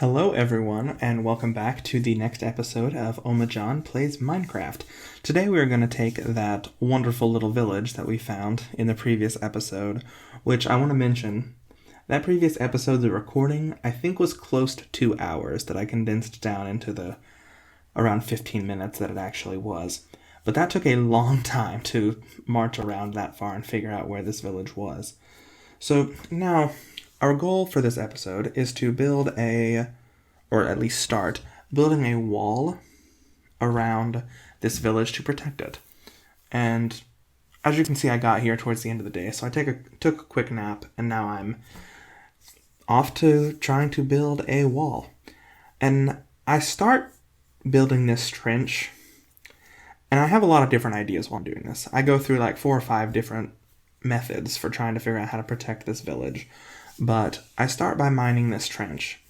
Hello everyone, and welcome back to the next episode of Oma Jon Plays Minecraft. Today we are going to take that wonderful little village that we found in the previous episode, which I want to mention, that previous episode, the recording, I think was close to 2 hours that I condensed down into the around 15 minutes that it actually was. But that took a long time to march around that far and figure out where this village was. So now, our goal for this episode is to build or at least start, building a wall around this village to protect it. And as you can see, I got here towards the end of the day, so I took a quick nap, and now I'm off to trying to build a wall. And I start building this trench, and I have a lot of different ideas while I'm doing this. I go through like 4 or 5 different methods for trying to figure out how to protect this village. But I start by mining this trench,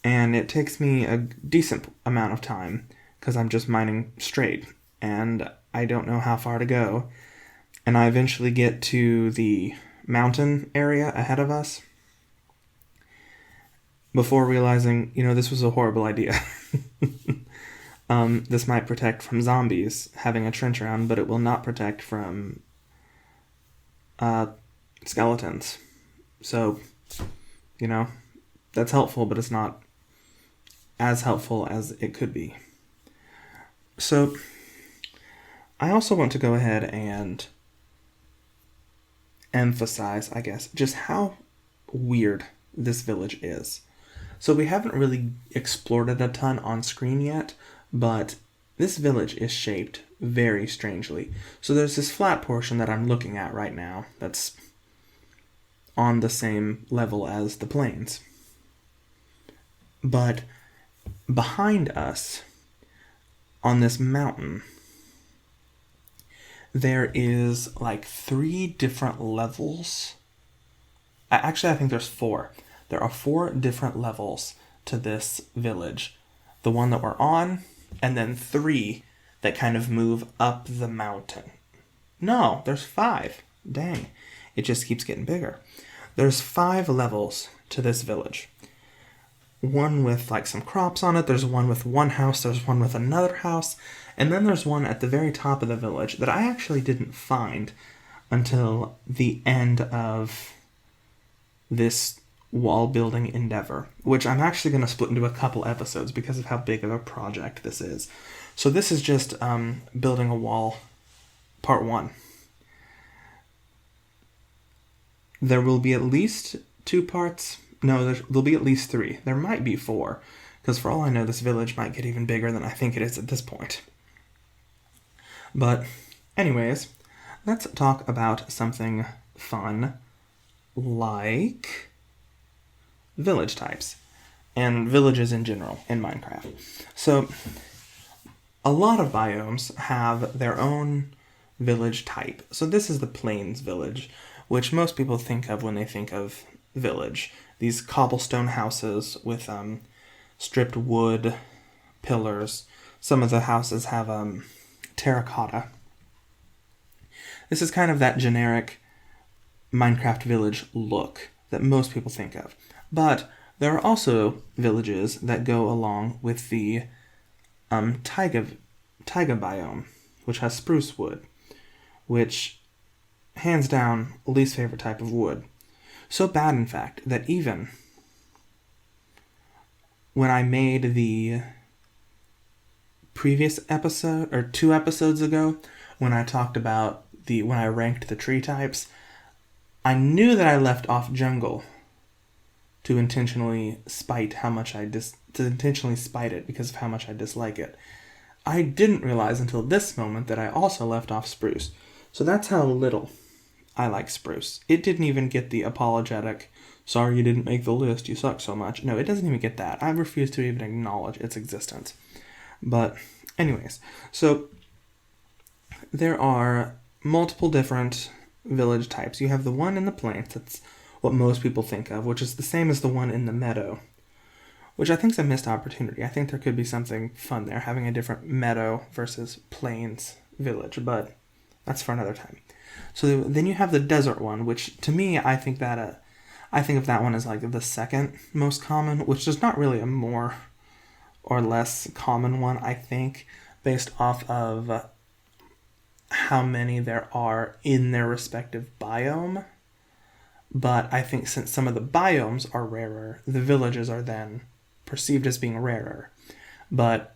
and it takes me a decent amount of time because I'm just mining straight, and I don't know how far to go. And I eventually get to the mountain area ahead of us before realizing, this was a horrible idea. This might protect from zombies having a trench around, but it will not protect from skeletons. So, that's helpful, but it's not as helpful as it could be. So, I also want to go ahead and emphasize, I guess, just how weird this village is. So we haven't really explored it a ton on screen yet, but this village is shaped very strangely. So there's this flat portion that I'm looking at right now that's on the same level as the plains. But behind us, on this mountain, there is like 3 different levels. Actually, I think there's 4. There are 4 different levels to this village. The one that we're on, and then 3 that kind of move up the mountain. No, there's 5. Dang. It just keeps getting bigger. There's 5 levels to this village. One with like some crops on it, there's one with one house, there's one with another house, and then there's one at the very top of the village that I actually didn't find until the end of this wall building endeavor, which I'm actually going to split into a couple episodes because of how big of a project this is. So this is just building a wall, part 1. There will be at least 2 parts. No, there'll be at least 3. There might be 4, because for all I know, this village might get even bigger than I think it is at this point. But anyways, let's talk about something fun like village types and villages in general in Minecraft. So a lot of biomes have their own village type. So this is the plains village, which most people think of when they think of village. These cobblestone houses with stripped wood pillars. Some of the houses have terracotta. This is kind of that generic Minecraft village look that most people think of. But there are also villages that go along with the taiga biome, which has spruce wood, which hands down least favorite type of wood. So bad, in fact, that even when I made the previous episode, or 2 episodes ago, when I talked about when I ranked the tree types, I knew that I left off jungle to intentionally spite it because of how much I dislike it. I didn't realize until this moment that I also left off spruce. So that's how little I like spruce. It didn't even get the apologetic, sorry you didn't make the list, you suck so much. No, it doesn't even get that. I refuse to even acknowledge its existence. But anyways, so there are multiple different village types. You have the one in the plains, that's what most people think of, which is the same as the one in the meadow, which I think is a missed opportunity. I think there could be something fun there, having a different meadow versus plains village, but that's for another time. So then you have the desert one, which to me, I think that I think of that one as like the second most common, which is not really a more or less common one, I think, based off of how many there are in their respective biome. But I think since some of the biomes are rarer, the villages are then perceived as being rarer. But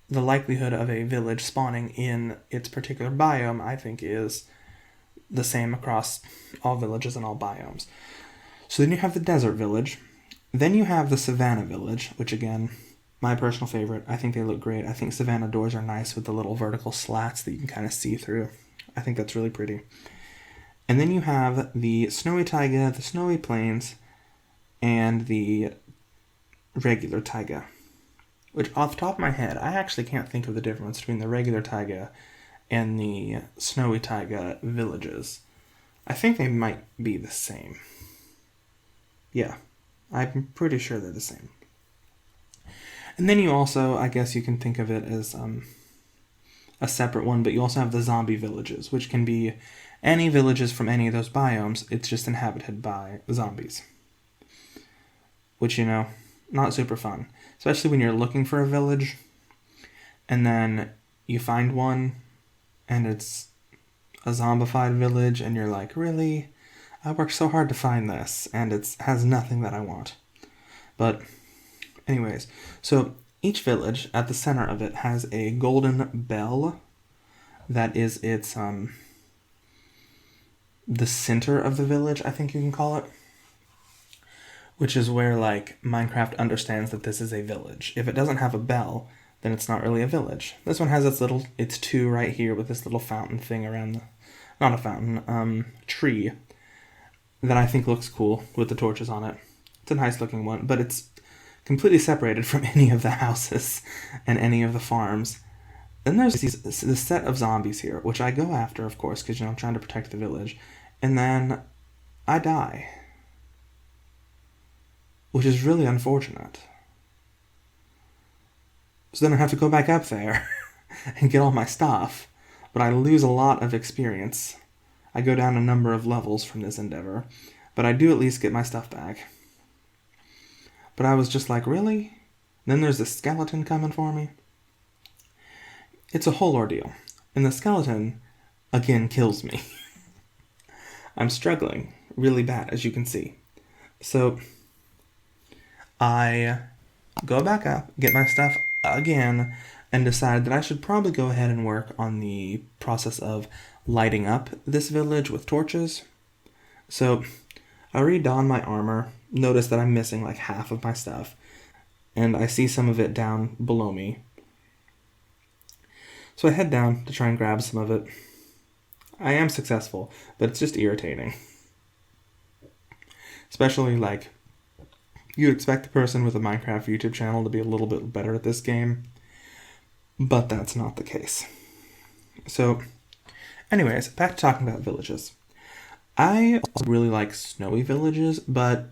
the likelihood of a village spawning in its particular biome, I think, is the same across all villages and all biomes. So then you have the desert village. Then you have the savanna village, which again, my personal favorite. I think they look great. I think savanna doors are nice with the little vertical slats that you can kind of see through. I think that's really pretty. And then you have the snowy taiga, the snowy plains, and the regular taiga. Which, off the top of my head, I actually can't think of the difference between the regular taiga and the snowy taiga villages. I think they might be the same. Yeah, I'm pretty sure they're the same. And then you also, I guess you can think of it as a separate one, but you also have the zombie villages, which can be any villages from any of those biomes. It's just inhabited by zombies. Which, not super fun. Especially when you're looking for a village, and then you find one, and it's a zombified village, and you're like, really? I worked so hard to find this, and it has nothing that I want. But anyways, so each village, at the center of it, has a golden bell that is its, the center of the village, I think you can call it. Which is where, like, Minecraft understands that this is a village. If it doesn't have a bell, then it's not really a village. This one has its two right here with this little fountain thing around not a fountain, tree that I think looks cool with the torches on it. It's a nice looking one, but it's completely separated from any of the houses and any of the farms. Then there's this set of zombies here, which I go after, of course, because, I'm trying to protect the village. And then I die. Which is really unfortunate. So then I have to go back up there and get all my stuff, but I lose a lot of experience. I go down a number of levels from this endeavor, but I do at least get my stuff back. But I was just like, really? Then there's a skeleton coming for me? It's a whole ordeal, and the skeleton, again, kills me. I'm struggling really bad, as you can see. So I go back up, get my stuff again, and decide that I should probably go ahead and work on the process of lighting up this village with torches. So I redon my armor, notice that I'm missing like half of my stuff, and I see some of it down below me. So I head down to try and grab some of it. I am successful, but it's just irritating. Especially, like, you'd expect the person with a Minecraft YouTube channel to be a little bit better at this game, but that's not the case. So, anyways, back to talking about villages. I also really like snowy villages, but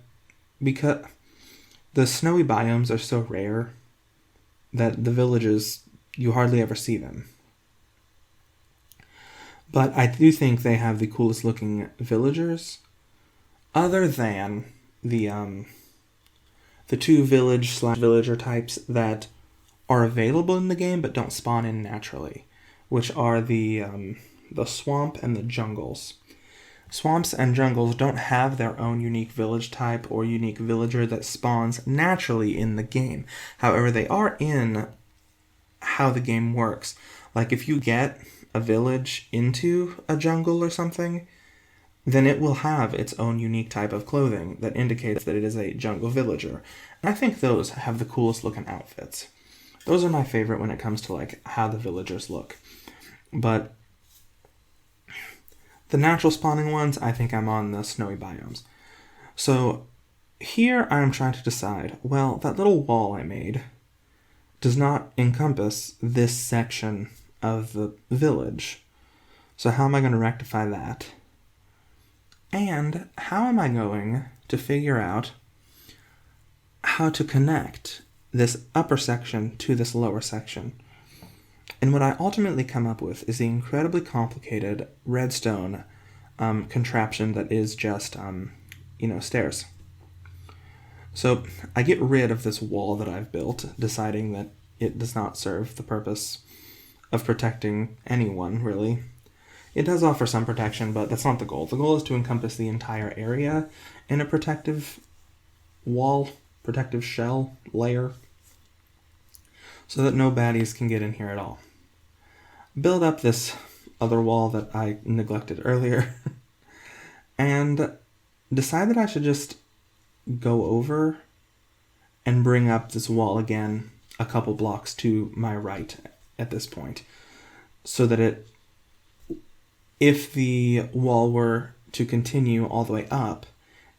because the snowy biomes are so rare that the villages, you hardly ever see them. But I do think they have the coolest looking villagers, other than the two village/villager types that are available in the game but don't spawn in naturally, which are the swamp and the jungles. Swamps and jungles don't have their own unique village type or unique villager that spawns naturally in the game. However, they are in how the game works. Like, if you get a village into a jungle or something, then it will have its own unique type of clothing that indicates that it is a jungle villager. And I think those have the coolest looking outfits. Those are my favorite when it comes to, like, how the villagers look. But the natural spawning ones, I think I'm on the snowy biomes. So here I'm trying to decide, well, that little wall I made does not encompass this section of the village. So how am I going to rectify that? And how am I going to figure out how to connect this upper section to this lower section? And what I ultimately come up with is the incredibly complicated redstone contraption that is just stairs. So I get rid of this wall that I've built, deciding that it does not serve the purpose of protecting anyone, really. It does offer some protection, but that's not the goal. The goal is to encompass the entire area in a protective wall, protective shell layer, so that no baddies can get in here at all. Build up this other wall that I neglected earlier, and decide that I should just go over and bring up this wall again a couple blocks to my right at this point, so that if the wall were to continue all the way up,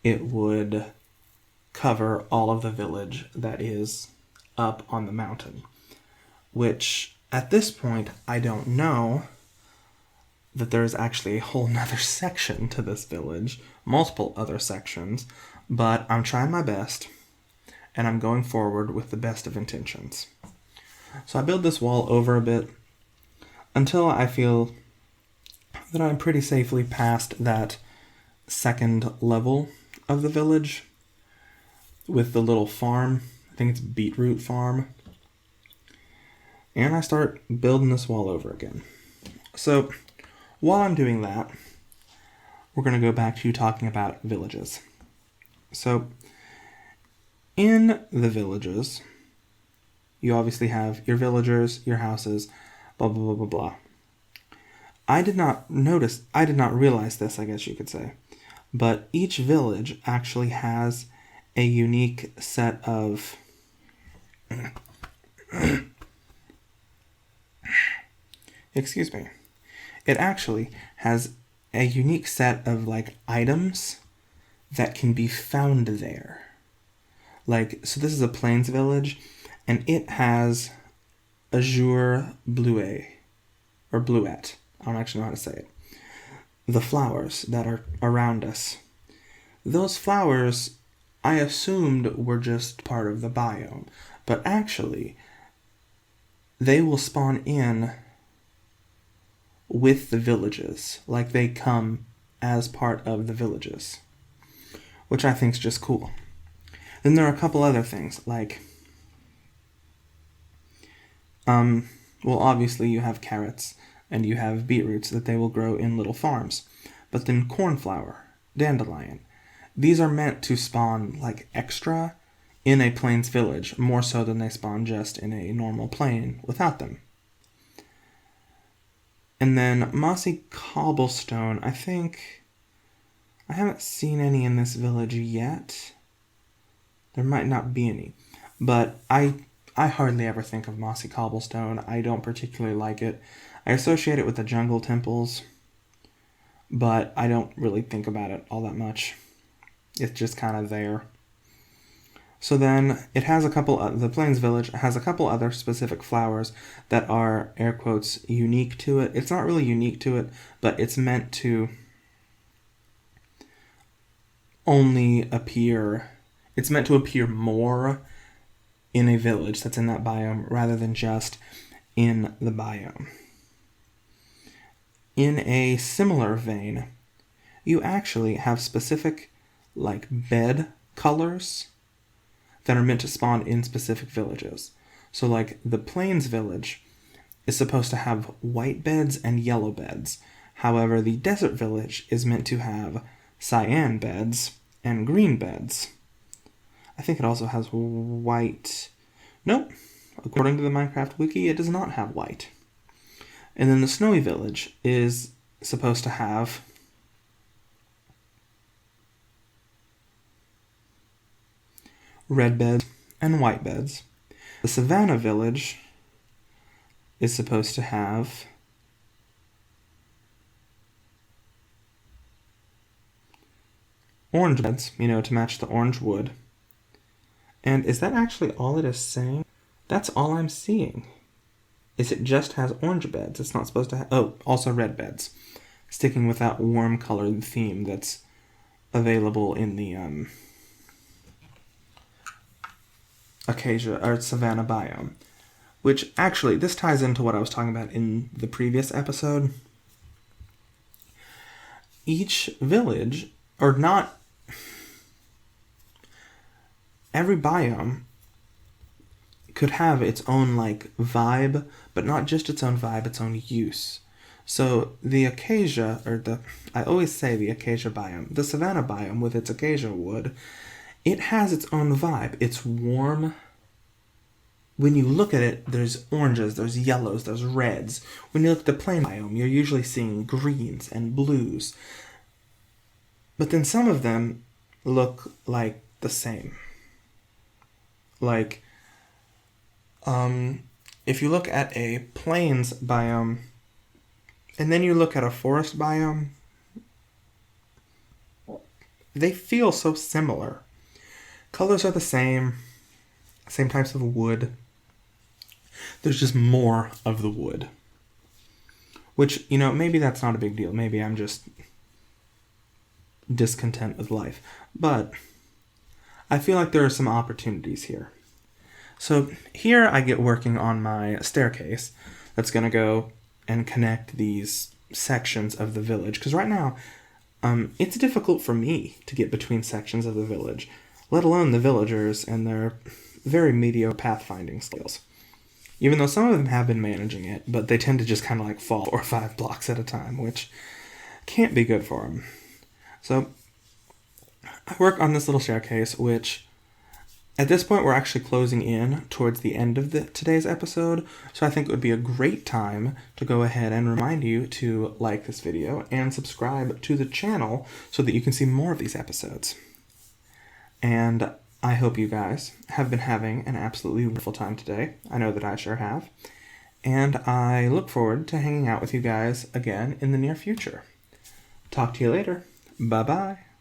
it would cover all of the village that is up on the mountain, which at this point I don't know that there's actually a whole nother section to this village, multiple other sections, but I'm trying my best, and I'm going forward with the best of intentions. So I build this wall over a bit until I feel that I'm pretty safely past that second level of the village with the little farm. I think it's Beetroot Farm. And I start building this wall over again. So while I'm doing that, we're going to go back to talking about villages. So in the villages, you obviously have your villagers, your houses, blah, blah, blah, blah, blah. I did not realize this, I guess you could say, but each village actually has a unique set of excuse me. It actually has a unique set of items that can be found there. So this is a plains village, and it has azure bluet, or bluet. I don't actually know how to say it. The flowers that are around us. Those flowers, I assumed, were just part of the biome, but actually, they will spawn in with the villages. They come as part of the villages, which I think is just cool. Then there are a couple other things, obviously you have carrots, and you have beetroots that they will grow in little farms. But then cornflower, dandelion, these are meant to spawn extra in a plains village, more so than they spawn just in a normal plain without them. And then mossy cobblestone, I haven't seen any in this village yet. There might not be any, but I hardly ever think of mossy cobblestone. I don't particularly like it. I associate it with the jungle temples, but I don't really think about it all that much. It's just kind of there. So then it has the Plains Village has a couple other specific flowers that are, air quotes, unique to it. It's not really unique to it, but it's meant to it's meant to appear more in a village that's in that biome rather than just in the biome. In a similar vein, you actually have specific bed colors that are meant to spawn in specific villages. So the Plains Village is supposed to have white beds and yellow beds. However, the Desert Village is meant to have cyan beds and green beds. I think it also has white. Nope. According to the Minecraft wiki, it does not have white. And then the Snowy Village is supposed to have red beds and white beds. The Savannah Village is supposed to have orange beds, to match the orange wood. And is that actually all it is saying? That's all I'm seeing. Is it just has orange beds? It's not supposed to have... also red beds. Sticking with that warm colored theme that's available in the Acacia or Savannah biome. Which actually, this ties into what I was talking about in the previous episode. Each village, or not... every biome could have its own like vibe, but not just its own vibe, its own use. So the acacia, I always say the acacia biome, the savanna biome with its acacia wood, it has its own vibe. It's warm. When you look at it, there's oranges, there's yellows, there's reds. When you look at the plain biome, you're usually seeing greens and blues. But then some of them look like the same. Like, if you look at a plains biome, and then you look at a forest biome, they feel so similar. Colors are the same types of wood. There's just more of the wood. Which, maybe that's not a big deal. Maybe I'm just discontent with life. But I feel like there are some opportunities here. So here I get working on my staircase that's going to go and connect these sections of the village. Because right now, it's difficult for me to get between sections of the village, let alone the villagers and their very mediocre pathfinding skills. Even though some of them have been managing it, but they tend to just kind of like fall 4 or 5 blocks at a time, which can't be good for them. So I work on this little staircase, which at this point we're actually closing in towards the end of today's episode, so I think it would be a great time to go ahead and remind you to like this video and subscribe to the channel so that you can see more of these episodes. And I hope you guys have been having an absolutely wonderful time today. I know that I sure have. And I look forward to hanging out with you guys again in the near future. Talk to you later. Bye-bye.